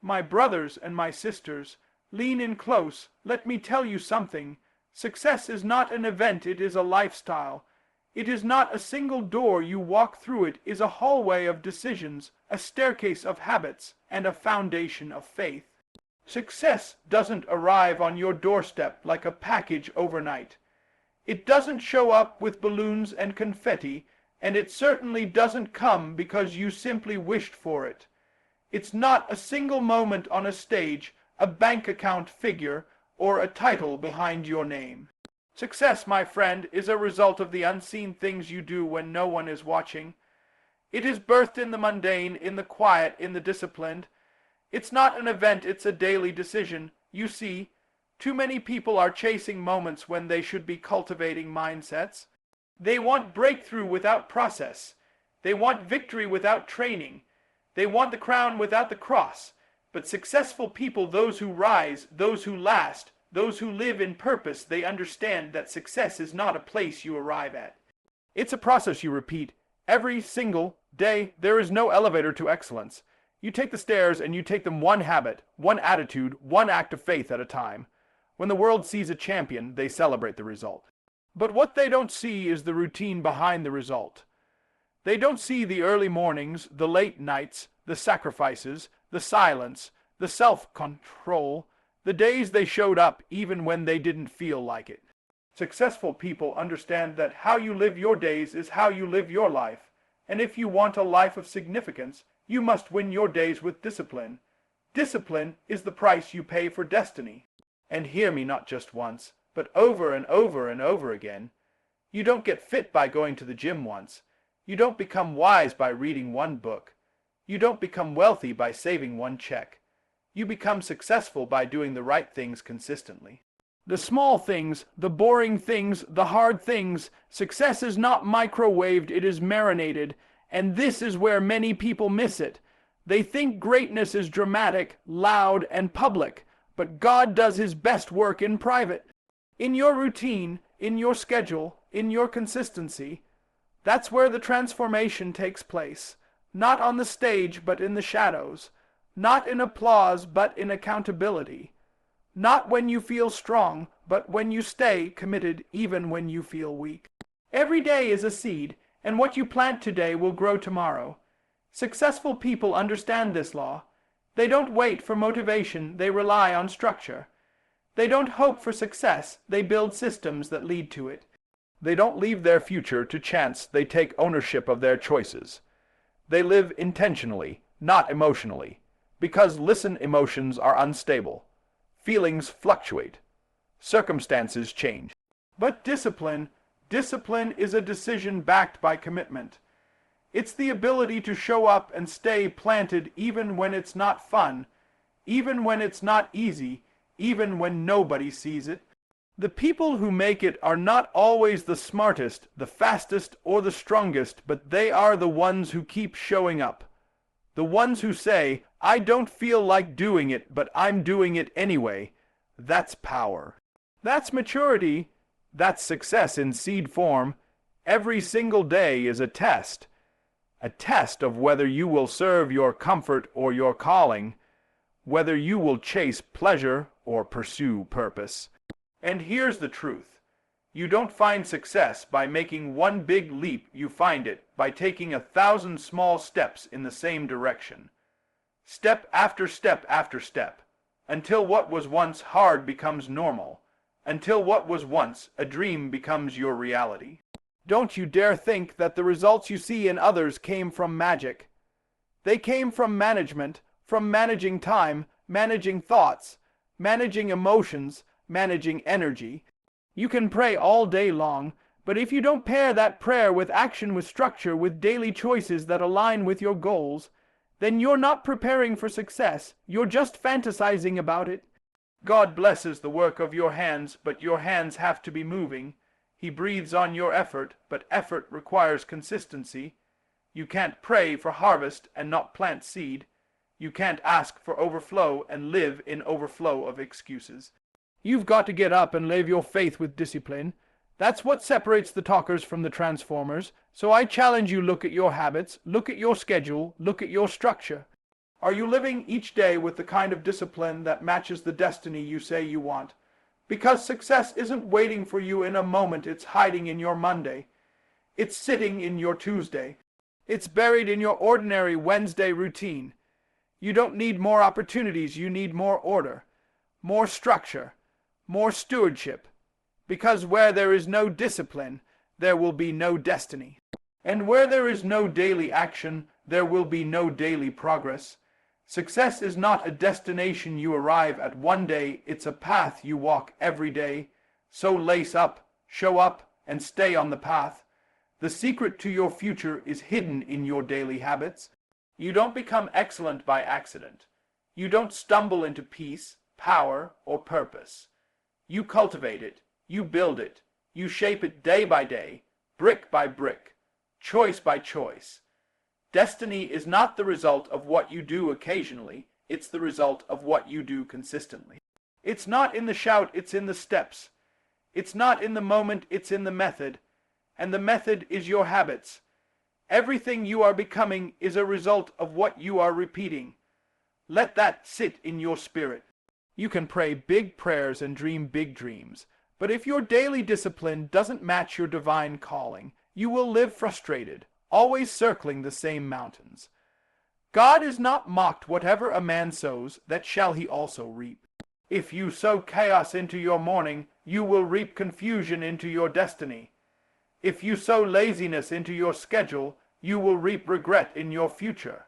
My brothers and my sisters, lean in close. Let me tell you something. Success is not an event, it is a lifestyle. It is not a single door you walk through, it is a hallway of decisions, a staircase of habits, and a foundation of faith. Success doesn't arrive on your doorstep like a package overnight. It doesn't show up with balloons and confetti, and it certainly doesn't come because you simply wished for it. It's not a single moment on a stage, a bank account figure, or a title behind your name. Success, my friend, is a result of the unseen things you do when no one is watching. It is birthed in the mundane, in the quiet, in the disciplined. It's not an event, it's a daily decision. You see, too many people are chasing moments when they should be cultivating mindsets. They want breakthrough without process. They want victory without training. They want the crown without the cross. But successful people, those who rise, those who last, those who live in purpose, they understand that success is not a place you arrive at. It's a process you repeat every single day. There is no elevator to excellence. You take the stairs and you take them one habit, one attitude, one act of faith at a time. When the world sees a champion, they celebrate the result. But what they don't see is the routine behind the result. They don't see the early mornings, the late nights, the sacrifices, the silence, the self-control, the days they showed up even when they didn't feel like it. Successful people understand that how you live your days is how you live your life, and if you want a life of significance, you must win your days with discipline. Discipline is the price you pay for destiny. And hear me not just once, but over and over and over again. You don't get fit by going to the gym once. You don't become wise by reading one book. You don't become wealthy by saving one check. You become successful by doing the right things consistently. The small things, the boring things, the hard things. Success is not microwaved, it is marinated. And this is where many people miss it. They think greatness is dramatic, loud, and public. But God does his best work in private. In your routine, in your schedule, in your consistency. That's where the transformation takes place. Not on the stage, but in the shadows. Not in applause, but in accountability. Not when you feel strong, but when you stay committed even when you feel weak. Every day is a seed, and what you plant today will grow tomorrow. Successful people understand this law. They don't wait for motivation, they rely on structure. They don't hope for success, they build systems that lead to it. They don't leave their future to chance, they take ownership of their choices. They live intentionally, not emotionally. Because listen, emotions are unstable. Feelings fluctuate. Circumstances change. But discipline is a decision backed by commitment. It's the ability to show up and stay planted even when it's not fun, even when it's not easy, even when nobody sees it. The people who make it are not always the smartest, the fastest, or the strongest, but they are the ones who keep showing up. The ones who say, I don't feel like doing it, but I'm doing it anyway. That's power. That's maturity. That's success in seed form. Every single day is a test of whether you will serve your comfort or your calling, whether you will chase pleasure or pursue purpose. And here's the truth. You don't find success by making one big leap, you find it by taking 1,000 small steps in the same direction. Step after step after step, until what was once hard becomes normal, until what was once a dream becomes your reality. Don't you dare think that the results you see in others came from magic. They came from management, from managing time, managing thoughts, managing emotions, managing energy. You can pray all day long, but if you don't pair that prayer with action, with structure, with daily choices that align with your goals, then you're not preparing for success. You're just fantasizing about it. God blesses the work of your hands, but your hands have to be moving. He breathes on your effort, but effort requires consistency. You can't pray for harvest and not plant seed. You can't ask for overflow and live in overflow of excuses. You've got to get up and live your faith with discipline. That's what separates the talkers from the transformers. So I challenge you, look at your habits, look at your schedule, look at your structure. Are you living each day with the kind of discipline that matches the destiny you say you want? Because success isn't waiting for you in a moment, it's hiding in your Monday. It's sitting in your Tuesday. It's buried in your ordinary Wednesday routine. You don't need more opportunities, you need more order, more structure, more stewardship. Because where there is no discipline, there will be no destiny. And where there is no daily action, there will be no daily progress. Success is not a destination you arrive at one day, it's a path you walk every day. So lace up, show up, and stay on the path. The secret to your future is hidden in your daily habits. You don't become excellent by accident. You don't stumble into peace, power, or purpose. You cultivate it, you build it, you shape it day by day, brick by brick, choice by choice. Destiny is not the result of what you do occasionally, it's the result of what you do consistently. It's not in the shout, it's in the steps. It's not in the moment, it's in the method. And the method is your habits. Everything you are becoming is a result of what you are repeating. Let that sit in your spirit. You can pray big prayers and dream big dreams, but if your daily discipline doesn't match your divine calling, you will live frustrated, always circling the same mountains. God is not mocked. Whatever a man sows, that shall he also reap. If you sow chaos into your morning, you will reap confusion into your destiny. If you sow laziness into your schedule, you will reap regret in your future.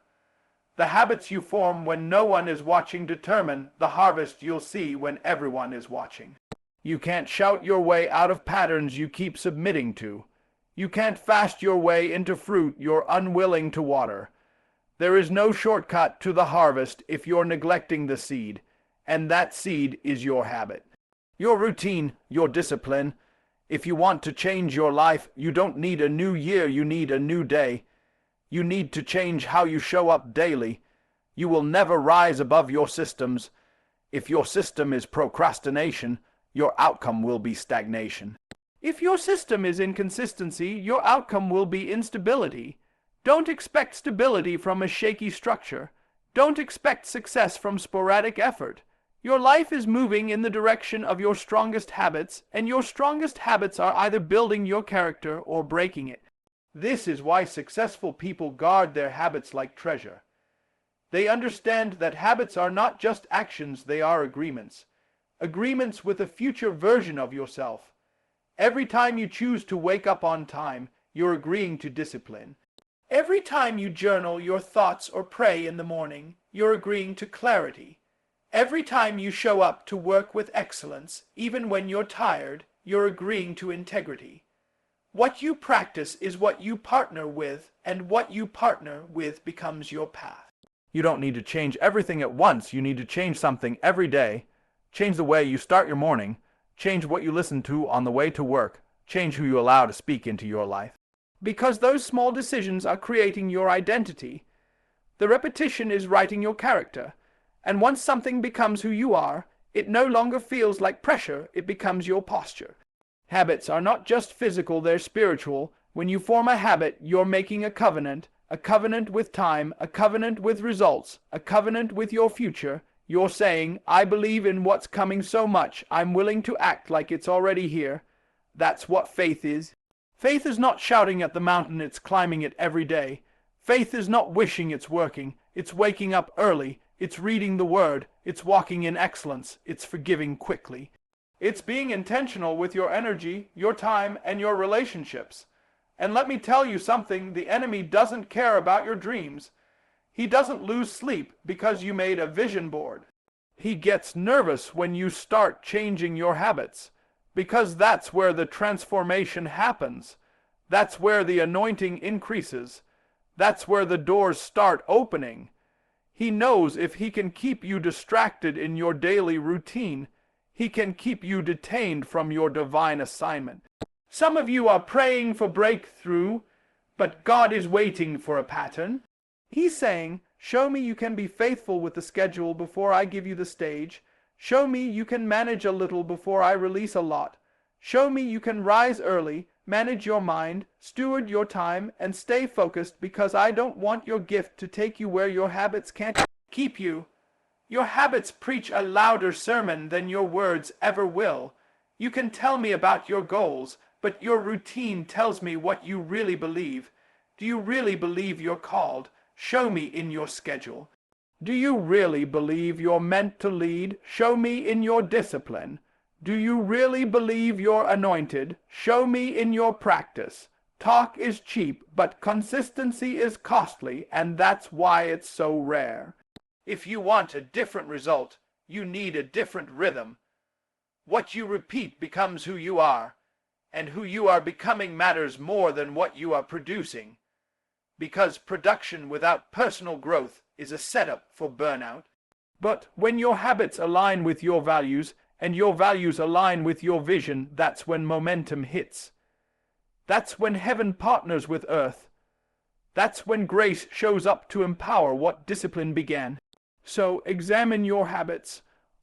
The habits you form when no one is watching determine the harvest you'll see when everyone is watching. You can't shout your way out of patterns you keep submitting to. You can't fast your way into fruit you're unwilling to water. There is no shortcut to the harvest if you're neglecting the seed, and that seed is your habit. Your routine, your discipline. If you want to change your life, you don't need a new year, you need a new day. You need to change how you show up daily. You will never rise above your systems. If your system is procrastination, your outcome will be stagnation. If your system is inconsistency, your outcome will be instability. Don't expect stability from a shaky structure. Don't expect success from sporadic effort. Your life is moving in the direction of your strongest habits, and your strongest habits are either building your character or breaking it. This is why successful people guard their habits like treasure. They understand that habits are not just actions, they are agreements. Agreements with a future version of yourself. Every time you choose to wake up on time, you're agreeing to discipline. Every time you journal your thoughts or pray in the morning, you're agreeing to clarity. Every time you show up to work with excellence, even when you're tired, you're agreeing to integrity. What you practice is what you partner with, and what you partner with becomes your path. You don't need to change everything at once. You need to change something every day. Change the way you start your morning. Change what you listen to on the way to work. Change who you allow to speak into your life. Because those small decisions are creating your identity. The repetition is writing your character. And once something becomes who you are, it no longer feels like pressure, it becomes your posture. Habits are not just physical, they're spiritual. When you form a habit, you're making a covenant with time, a covenant with results, a covenant with your future. You're saying, I believe in what's coming so much, I'm willing to act like it's already here. That's what faith is. Faith is not shouting at the mountain, it's climbing it every day. Faith is not wishing, it's working. It's waking up early. It's reading the Word. It's walking in excellence. It's forgiving quickly. It's being intentional with your energy, your time, and your relationships. And let me tell you something, the enemy doesn't care about your dreams. He doesn't lose sleep because you made a vision board. He gets nervous when you start changing your habits, because that's where the transformation happens. That's where the anointing increases. That's where the doors start opening. He knows if he can keep you distracted in your daily routine, he can keep you detained from your divine assignment. Some of you are praying for breakthrough, but God is waiting for a pattern. He's saying, show me you can be faithful with the schedule before I give you the stage. Show me you can manage a little before I release a lot. Show me you can rise early, manage your mind, steward your time, and stay focused, because I don't want your gift to take you where your habits can't. keep you. Your habits preach a louder sermon than your words ever will. You can tell me about your goals, but your routine tells me what you really believe. Do you really believe you're called? Show me in your schedule. Do you really believe you're meant to lead? Show me in your discipline. Do you really believe you're anointed? Show me in your practice. Talk is cheap, but consistency is costly, and that's why it's so rare. If you want a different result, you need a different rhythm. What you repeat becomes who you are, and who you are becoming matters more than what you are producing. Because production without personal growth is a setup for burnout. But when your habits align with your values, and your values align with your vision, that's when momentum hits. That's when heaven partners with earth. That's when grace shows up to empower what discipline began. So examine your habits,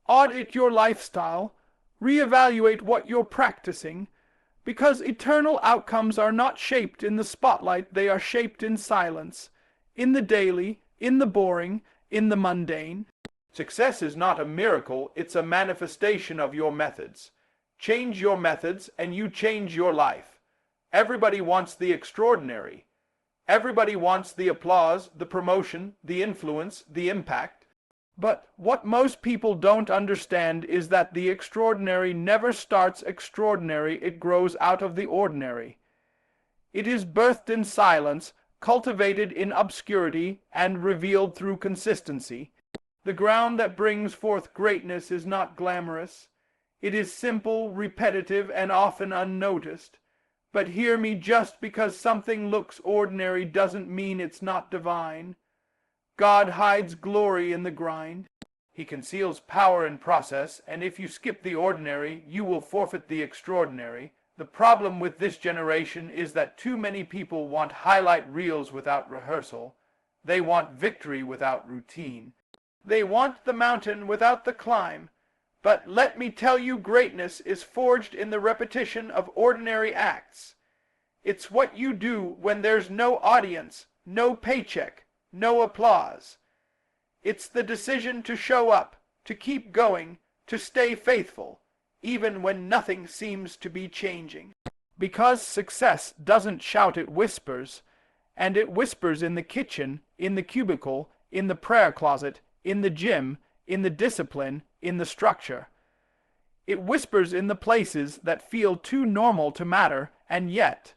audit your lifestyle, reevaluate what you're practicing, because eternal outcomes are not shaped in the spotlight, they are shaped in silence, in the daily, in the boring, in the mundane. Success is not a miracle, it's a manifestation of your methods. Change your methods and you change your life. Everybody wants the extraordinary. Everybody wants the applause, the promotion, the influence, the impact. But what most people don't understand is that the extraordinary never starts extraordinary, it grows out of the ordinary. It is birthed in silence, cultivated in obscurity, and revealed through consistency. The ground that brings forth greatness is not glamorous. It is simple, repetitive, and often unnoticed. But hear me, just because something looks ordinary doesn't mean it's not divine. God hides glory in the grind. He conceals power in process, and if you skip the ordinary, you will forfeit the extraordinary. The problem with this generation is that too many people want highlight reels without rehearsal. They want victory without routine. They want the mountain without the climb. But let me tell you, greatness is forged in the repetition of ordinary acts. It's what you do when there's no audience, no paycheck, no applause. It's the decision to show up, to keep going, to stay faithful, even when nothing seems to be changing. Because success doesn't shout, it whispers. And it whispers in the kitchen, in the cubicle, in the prayer closet, in the gym, in the discipline, in the structure. It whispers in the places that feel too normal to matter, and yet,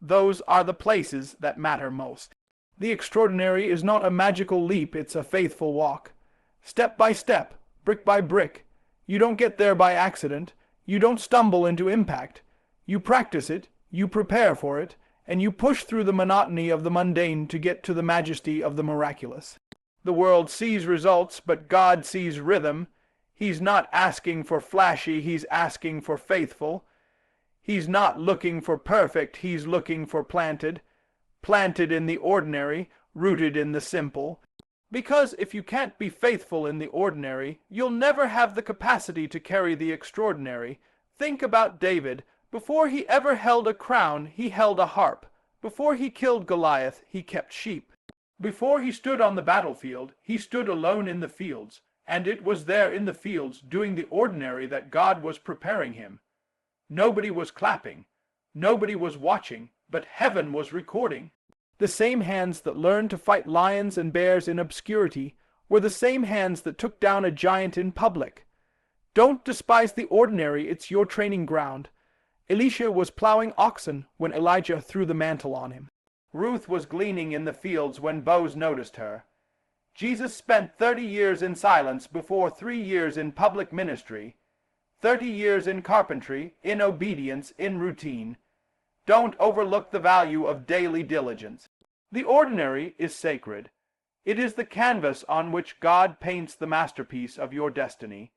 those are the places that matter most. The extraordinary is not a magical leap, it's a faithful walk. Step by step, brick by brick. You don't get there by accident. You don't stumble into impact. You practice it, you prepare for it, and you push through the monotony of the mundane to get to the majesty of the miraculous. The world sees results, but God sees rhythm. He's not asking for flashy, he's asking for faithful. He's not looking for perfect, he's looking for planted. Planted in the ordinary, rooted in the simple. Because if you can't be faithful in the ordinary, you'll never have the capacity to carry the extraordinary. Think about David. Before he ever held a crown, he held a harp. Before he killed Goliath, he kept sheep. Before he stood on the battlefield, he stood alone in the fields, and it was there in the fields, doing the ordinary, that God was preparing him. Nobody was clapping, nobody was watching, but heaven was recording. The same hands that learned to fight lions and bears in obscurity were the same hands that took down a giant in public. Don't despise the ordinary, it's your training ground. Elisha was plowing oxen when Elijah threw the mantle on him. Ruth was gleaning in the fields when Boaz noticed her. Jesus spent 30 years in silence before 3 years in public ministry, 30 years in carpentry, in obedience, in routine. Don't overlook the value of daily diligence. The ordinary is sacred. It is the canvas on which God paints the masterpiece of your destiny.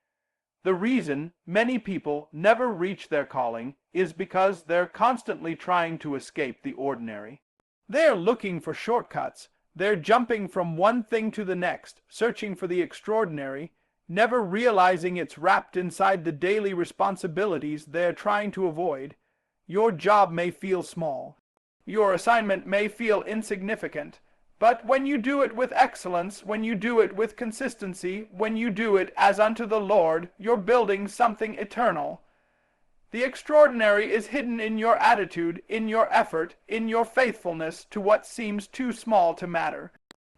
The reason many people never reach their calling is because they're constantly trying to escape the ordinary. They're looking for shortcuts. They're jumping from one thing to the next, searching for the extraordinary, never realizing it's wrapped inside the daily responsibilities they're trying to avoid. Your job may feel small. Your assignment may feel insignificant, But when you do it with excellence, when you do it with consistency, when you do it as unto the Lord, you're building something eternal. The extraordinary is hidden in your attitude, in your effort, in your faithfulness to what seems too small to matter.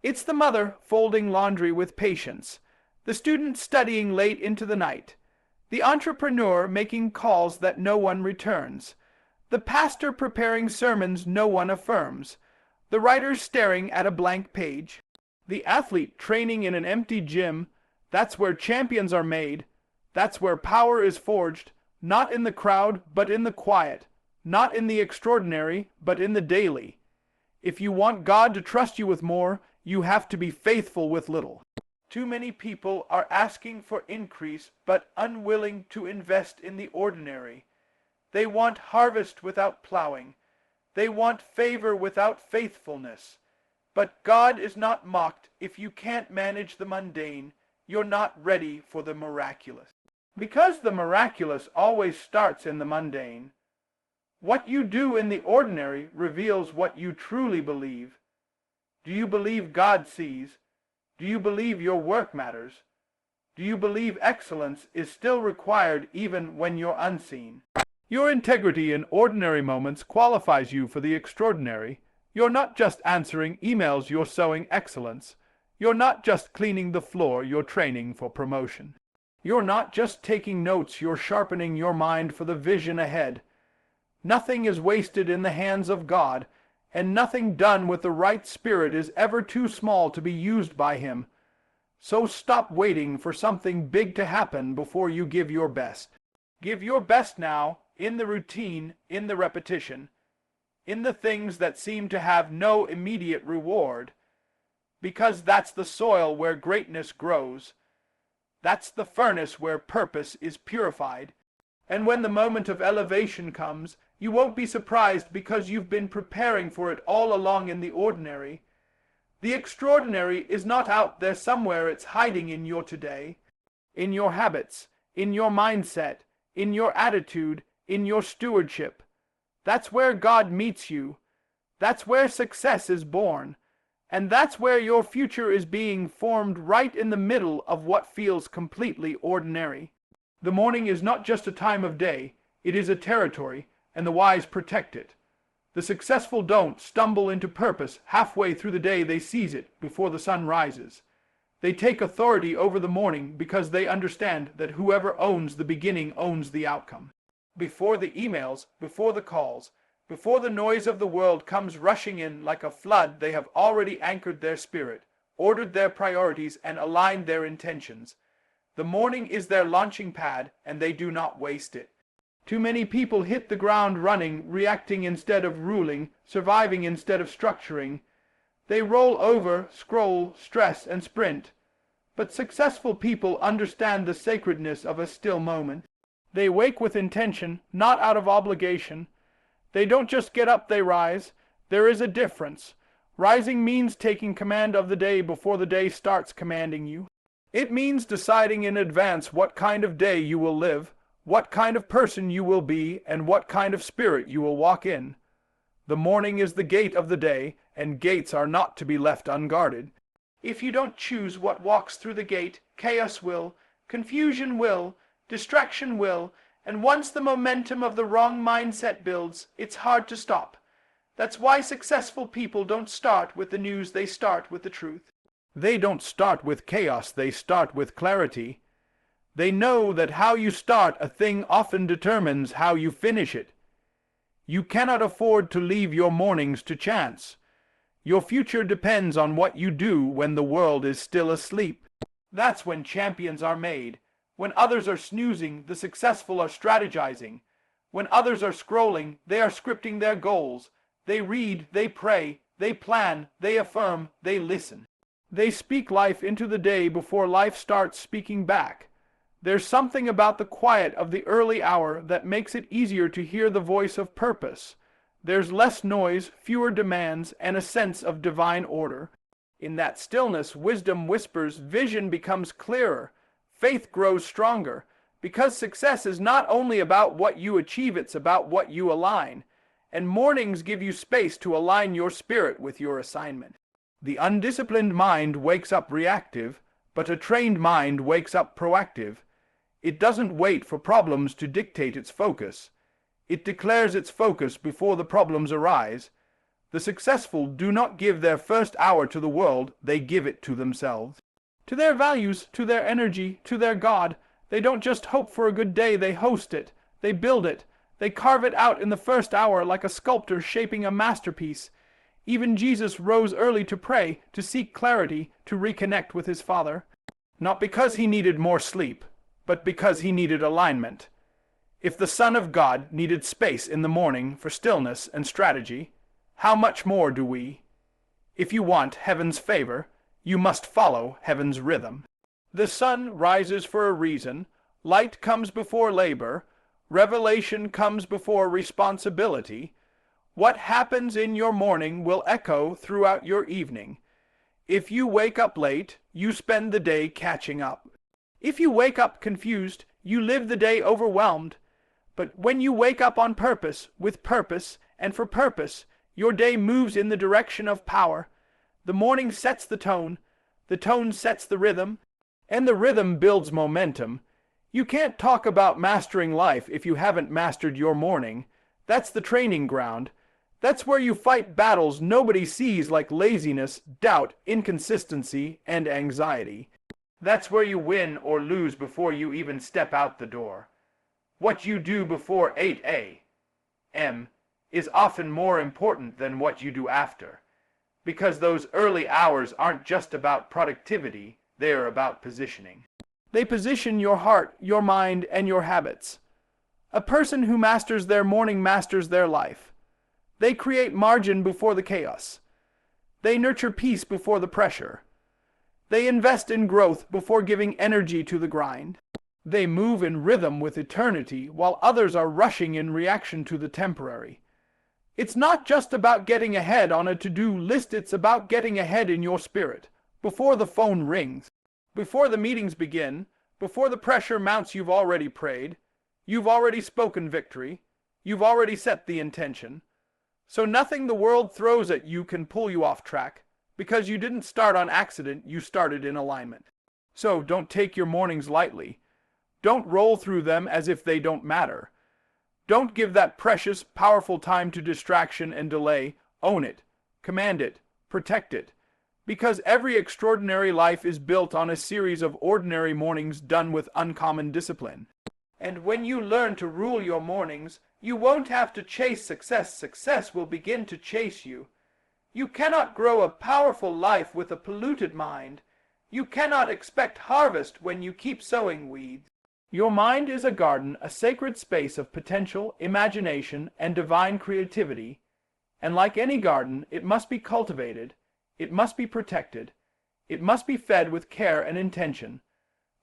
It's the mother folding laundry with patience, the student studying late into the night, the entrepreneur making calls that no one returns, the pastor preparing sermons no one affirms, the writer staring at a blank page, the athlete training in an empty gym. That's where champions are made. That's where power is forged, not in the crowd, but in the quiet, not in the extraordinary, but in the daily. If you want God to trust you with more, you have to be faithful with little. Too many people are asking for increase, but unwilling to invest in the ordinary. They want harvest without plowing. They want favor without faithfulness. But God is not mocked. If you can't manage the mundane, you're not ready for the miraculous. Because the miraculous always starts in the mundane. What you do in the ordinary reveals what you truly believe. Do you believe God sees? Do you believe your work matters? Do you believe excellence is still required even when you're unseen? Your integrity in ordinary moments qualifies you for the extraordinary. You're not just answering emails, you're sowing excellence. You're not just cleaning the floor, you're training for promotion. You're not just taking notes, you're sharpening your mind for the vision ahead. Nothing is wasted in the hands of God, and nothing done with the right spirit is ever too small to be used by Him. So stop waiting for something big to happen before you give your best. Give your best now, in the routine, in the repetition, in the things that seem to have no immediate reward, because that's the soil where greatness grows. That's the furnace where purpose is purified. And when the moment of elevation comes, you won't be surprised because you've been preparing for it all along in the ordinary. The extraordinary is not out there somewhere, it's hiding in your today, in your habits, in your mindset, in your attitude, in your stewardship. That's where God meets you. That's where success is born. And that's where your future is being formed, right in the middle of what feels completely ordinary. The morning is not just a time of day, it is a territory, and the wise protect it. The successful don't stumble into purpose halfway through the day, they seize it before the sun rises. They take authority over the morning because they understand that whoever owns the beginning owns the outcome. Before the emails, before the calls, before the noise of the world comes rushing in like a flood, they have already anchored their spirit, ordered their priorities, and aligned their intentions. The morning is their launching pad, and they do not waste it. Too many people hit the ground running, reacting instead of ruling, surviving instead of structuring. They roll over, scroll, stress, and sprint. But successful people understand the sacredness of a still moment. They wake with intention, not out of obligation. They don't just get up, they rise. There is a difference. Rising means taking command of the day before the day starts commanding you. It means deciding in advance what kind of day you will live, what kind of person you will be, and what kind of spirit you will walk in. The morning is the gate of the day, and gates are not to be left unguarded. If you don't choose what walks through the gate, chaos will, confusion will, distraction will, and once the momentum of the wrong mindset builds, it's hard to stop. That's why successful people don't start with the news, they start with the truth. They don't start with chaos, they start with clarity. They know that how you start a thing often determines how you finish it. You cannot afford to leave your mornings to chance. Your future depends on what you do when the world is still asleep. That's when champions are made. When others are snoozing, the successful are strategizing. When others are scrolling, they are scripting their goals. They read, they pray, they plan, they affirm, they listen. They speak life into the day before life starts speaking back. There's something about the quiet of the early hour that makes it easier to hear the voice of purpose. There's less noise, fewer demands, and a sense of divine order. In that stillness, wisdom whispers, vision becomes clearer, faith grows stronger, because success is not only about what you achieve, it's about what you align. And mornings give you space to align your spirit with your assignment. The undisciplined mind wakes up reactive, but a trained mind wakes up proactive. It doesn't wait for problems to dictate its focus. It declares its focus before the problems arise. The successful do not give their first hour to the world, they give it to themselves. To their values, to their energy, to their God. They don't just hope for a good day, they host it, they build it, they carve it out in the first hour like a sculptor shaping a masterpiece. Even Jesus rose early to pray, to seek clarity, to reconnect with his Father. Not because he needed more sleep, but because he needed alignment. If the Son of God needed space in the morning for stillness and strategy, how much more do we? If you want heaven's favor, you must follow heaven's rhythm. The sun rises for a reason, light comes before labor, revelation comes before responsibility. What happens in your morning will echo throughout your evening. If you wake up late, you spend the day catching up. If you wake up confused, you live the day overwhelmed. But when you wake up on purpose, with purpose, and for purpose, your day moves in the direction of power. The morning sets the tone sets the rhythm, and the rhythm builds momentum. You can't talk about mastering life if you haven't mastered your morning. That's the training ground. That's where you fight battles nobody sees, like laziness, doubt, inconsistency, and anxiety. That's where you win or lose before you even step out the door. What you do before 8 a.m. is often more important than what you do after, because those early hours aren't just about productivity, they are about positioning. They position your heart, your mind, and your habits. A person who masters their morning masters their life. They create margin before the chaos. They nurture peace before the pressure. They invest in growth before giving energy to the grind. They move in rhythm with eternity, while others are rushing in reaction to the temporary. It's not just about getting ahead on a to-do list, it's about getting ahead in your spirit, before the phone rings, before the meetings begin, before the pressure mounts. You've already prayed, you've already spoken victory, you've already set the intention. So nothing the world throws at you can pull you off track, because you didn't start on accident, you started in alignment. So don't take your mornings lightly. Don't roll through them as if they don't matter. Don't give that precious, powerful time to distraction and delay. Own it, command it, protect it. Because every extraordinary life is built on a series of ordinary mornings done with uncommon discipline. And when you learn to rule your mornings, you won't have to chase success. Success will begin to chase you. You cannot grow a powerful life with a polluted mind. You cannot expect harvest when you keep sowing weeds. Your mind is a garden, a sacred space of potential, imagination, and divine creativity, and like any garden, it must be cultivated, it must be protected, it must be fed with care and intention.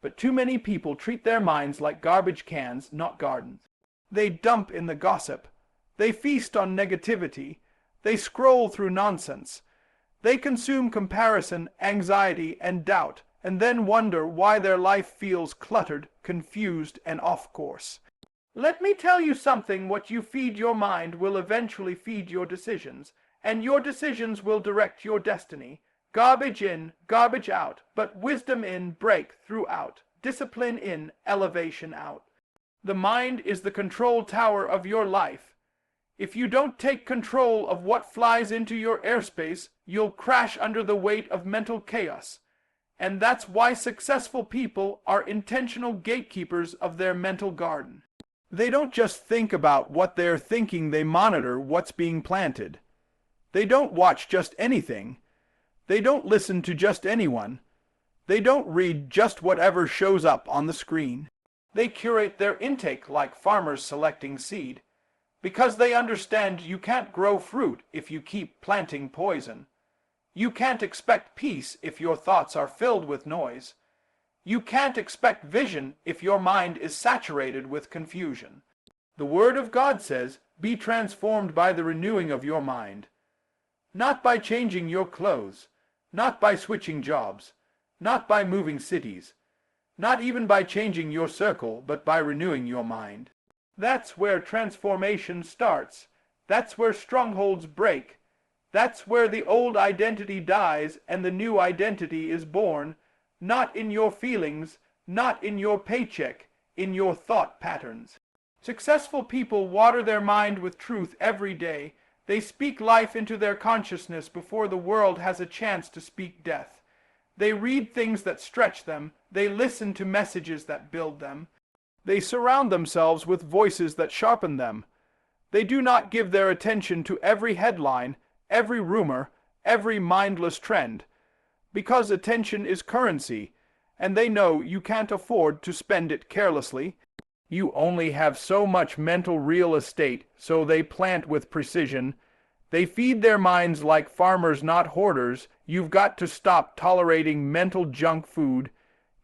But too many people treat their minds like garbage cans, not gardens. They dump in the gossip, they feast on negativity, they scroll through nonsense, they consume comparison, anxiety, and doubt, and then wonder why their life feels cluttered, confused, and off course. Let me tell you something: what you feed your mind will eventually feed your decisions, and your decisions will direct your destiny. Garbage in, garbage out, but wisdom in, breakthrough out, discipline in, elevation out. The mind is the control tower of your life. If you don't take control of what flies into your airspace, you'll crash under the weight of mental chaos. And that's why successful people are intentional gatekeepers of their mental garden. They don't just think about what they're thinking, they monitor what's being planted. They don't watch just anything. They don't listen to just anyone. They don't read just whatever shows up on the screen. They curate their intake like farmers selecting seed, because they understand you can't grow fruit if you keep planting poison. You can't expect peace if your thoughts are filled with noise. You can't expect vision if your mind is saturated with confusion. The Word of God says, "Be transformed by the renewing of your mind." Not by changing your clothes, not by switching jobs, not by moving cities, not even by changing your circle, but by renewing your mind. That's where transformation starts. That's where strongholds break. That's where the old identity dies and the new identity is born, not in your feelings, not in your paycheck, in your thought patterns. Successful people water their mind with truth every day. They speak life into their consciousness before the world has a chance to speak death. They read things that stretch them. They listen to messages that build them. They surround themselves with voices that sharpen them. They do not give their attention to every headline, every rumor, every mindless trend, because attention is currency, and they know you can't afford to spend it carelessly. You only have so much mental real estate, so they plant with precision. They feed their minds like farmers, not hoarders. You've got to stop tolerating mental junk food.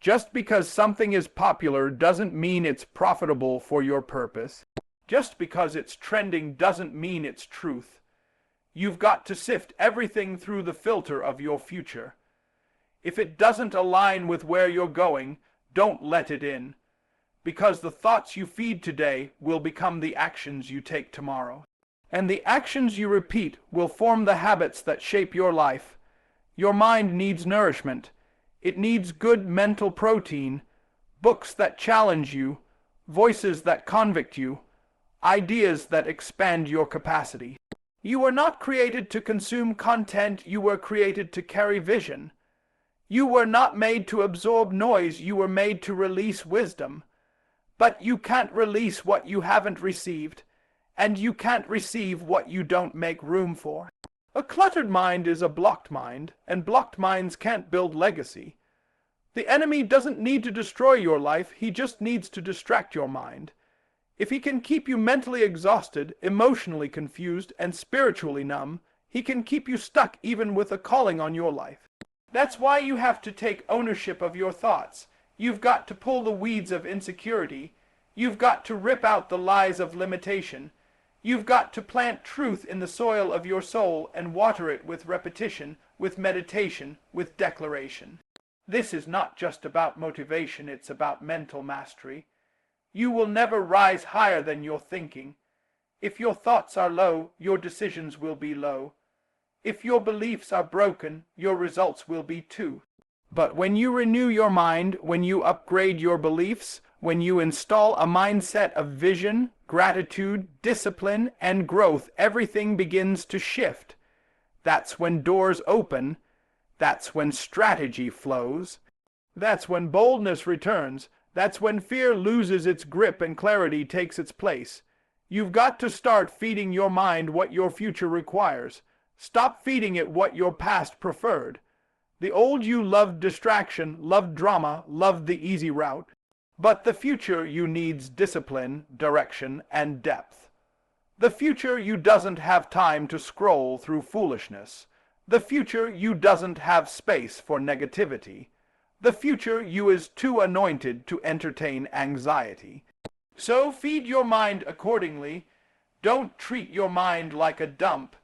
Just because something is popular doesn't mean it's profitable for your purpose. Just because it's trending doesn't mean it's truth. You've got to sift everything through the filter of your future. If it doesn't align with where you're going, don't let it in, because the thoughts you feed today will become the actions you take tomorrow. And the actions you repeat will form the habits that shape your life. Your mind needs nourishment. It needs good mental protein, books that challenge you, voices that convict you, ideas that expand your capacity. You were not created to consume content, you were created to carry vision. You were not made to absorb noise, you were made to release wisdom. But you can't release what you haven't received, and you can't receive what you don't make room for. A cluttered mind is a blocked mind, and blocked minds can't build legacy. The enemy doesn't need to destroy your life, he just needs to distract your mind. If he can keep you mentally exhausted, emotionally confused, and spiritually numb, he can keep you stuck even with a calling on your life. That's why you have to take ownership of your thoughts. You've got to pull the weeds of insecurity. You've got to rip out the lies of limitation. You've got to plant truth in the soil of your soul and water it with repetition, with meditation, with declaration. This is not just about motivation, it's about mental mastery. You will never rise higher than your thinking. If your thoughts are low, your decisions will be low. If your beliefs are broken, your results will be too. But when you renew your mind, when you upgrade your beliefs, when you install a mindset of vision, gratitude, discipline, and growth, everything begins to shift. That's when doors open. That's when strategy flows. That's when boldness returns. That's when fear loses its grip and clarity takes its place. You've got to start feeding your mind what your future requires. Stop feeding it what your past preferred. The old you loved distraction, loved drama, loved the easy route. But the future you needs discipline, direction, and depth. The future you doesn't have time to scroll through foolishness. The future you doesn't have space for negativity. The future you is too anointed to entertain anxiety. So feed your mind accordingly. Don't treat your mind like a dump.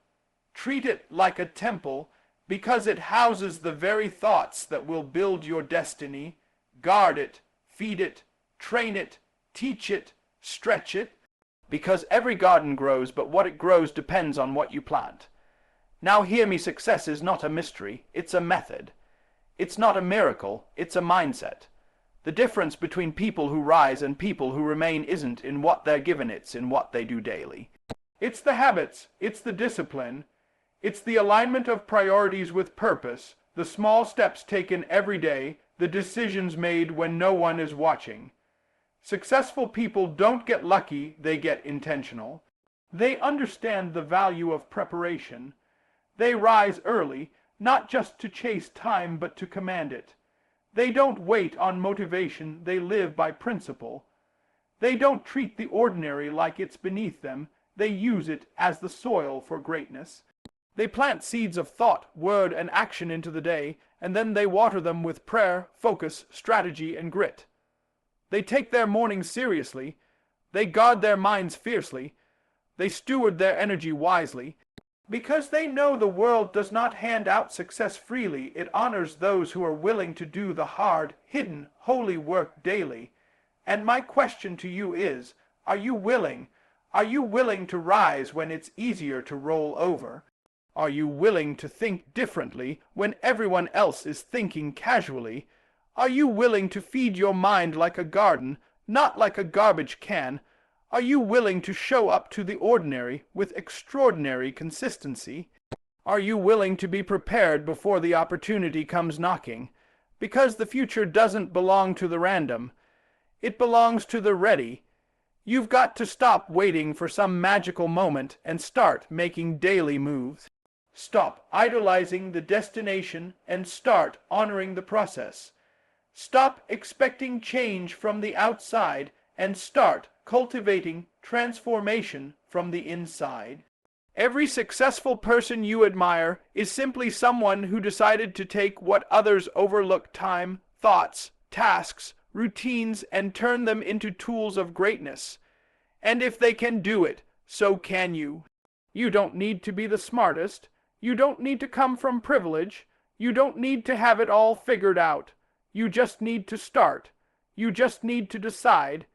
Treat it like a temple, because it houses the very thoughts that will build your destiny. Guard it, feed it, train it, teach it, stretch it, because every garden grows, but what it grows depends on what you plant. Now hear me, success is not a mystery, it's a method. It's not a miracle, it's a mindset. The difference between people who rise and people who remain isn't in what they're given, it's in what they do daily. It's the habits, it's the discipline, it's the alignment of priorities with purpose, the small steps taken every day, the decisions made when no one is watching. Successful people don't get lucky, they get intentional. They understand the value of preparation. They rise early, not just to chase time, but to command it. They don't wait on motivation, they live by principle. They don't treat the ordinary like it's beneath them, they use it as the soil for greatness. They plant seeds of thought, word, and action into the day, and then they water them with prayer, focus, strategy, and grit. They take their mornings seriously, they guard their minds fiercely, they steward their energy wisely, because they know the world does not hand out success freely. It honors those who are willing to do the hard, hidden, holy work daily. And my question to you is, are you willing? Are you willing to rise when it's easier to roll over? Are you willing to think differently when everyone else is thinking casually? Are you willing to feed your mind like a garden, not like a garbage can? Are you willing to show up to the ordinary with extraordinary consistency? Are you willing to be prepared before the opportunity comes knocking? Because the future doesn't belong to the random. It belongs to the ready. You've got to stop waiting for some magical moment and start making daily moves. Stop idolizing the destination and start honoring the process. Stop expecting change from the outside and start cultivating transformation from the inside. Every successful person you admire is simply someone who decided to take what others overlook: time, thoughts, tasks, routines, and turn them into tools of greatness. And if they can do it, so can you. You don't need to be the smartest. You don't need to come from privilege. You don't need to have it all figured out. You just need to start. You just need to decide.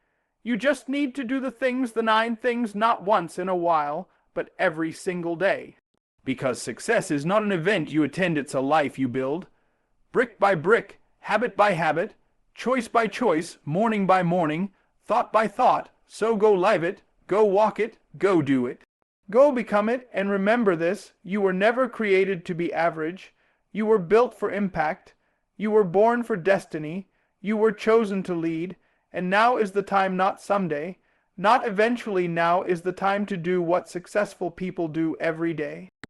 You just need to do the 9 things, not once in a while, but every single day. Because success is not an event you attend, it's a life you build. Brick by brick, habit by habit, choice by choice, morning by morning, thought by thought. So go live it, go walk it, go do it. Go become it, and remember this: you were never created to be average. You were built for impact. You were born for destiny. You were chosen to lead. And now is the time, not someday, not eventually, now is the time to do what successful people do every day.